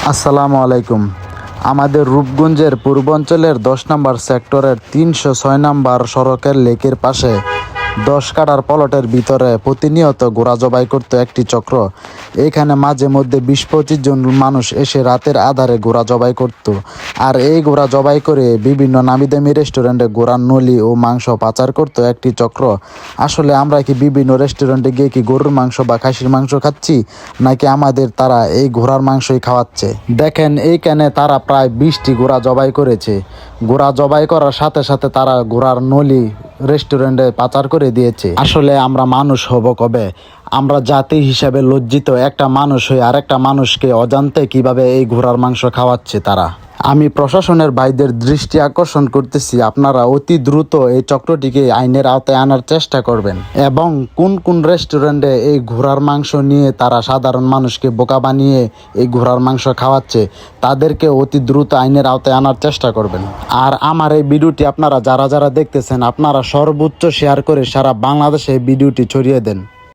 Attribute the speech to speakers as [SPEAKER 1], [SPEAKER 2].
[SPEAKER 1] আসসালামু আলাইকুম। আমাদের রূপগঞ্জের পূর্বাঞ্চলের 10 নম্বর সেক্টরের 306 নম্বর সড়কের লেকের পাশে 10 কাঠার প্লটের ভিতরে প্রতিনিয়ত ঘোড়া জবাই করতো একটি চক্র। এখানে মাঝে মধ্যে 20-25 জন মানুষ এসে রাতের আধারে ঘোড়া জবাই করত। আর এই ঘোড়া জবাই করে বিভিন্ন নামিদামি রেস্টুরেন্টে ঘোড়ার নলি ও মাংস পাচার করতো একটি চক্র। আসলে আমরা কি বিভিন্ন রেস্টুরেন্টে গিয়ে কি গরুর মাংস বা খাসির মাংস খাচ্ছি, নাকি আমাদের তারা এই ঘোড়ার মাংসই খাওয়াচ্ছে? দেখেন, এইখানে তারা প্রায় 20টি ঘোড়া জবাই করেছে। ঘোড়া জবাই করার সাথে সাথে তারা ঘোড়ার নলি রেস্টুরেন্টে পাচার করে দিয়েছে। আসলে আমরা মানুষ হব কবে? আমরা জাতি হিসাবে লজ্জিত, একটা মানুষ হয়ে আরেকটা মানুষকে অজান্তে কিভাবে এই ঘোড়ার মাংস খাওয়াচ্ছে তারা। আমি প্রশাসনের ভাইদের দৃষ্টি আকর্ষণ করতেছি, আপনারা অতি দ্রুত এই চক্রটিকে আইনের আওতায় আনার চেষ্টা করবেন এবং কোন কোন রেস্টুরেন্টে এই ঘোড়ার মাংস নিয়ে তারা সাধারণ মানুষকে বোকা বানিয়ে এই ঘোড়ার মাংস খাওয়াচ্ছে তাদেরকে অতি দ্রুত আইনের আওতায় আনার চেষ্টা করবেন। আর আমার এই ভিডিওটি আপনারা যারা যারা দেখতেছেন, আপনারা সর্বোচ্চ শেয়ার করে সারা বাংলাদেশে এই ভিডিওটি ছড়িয়ে দেন।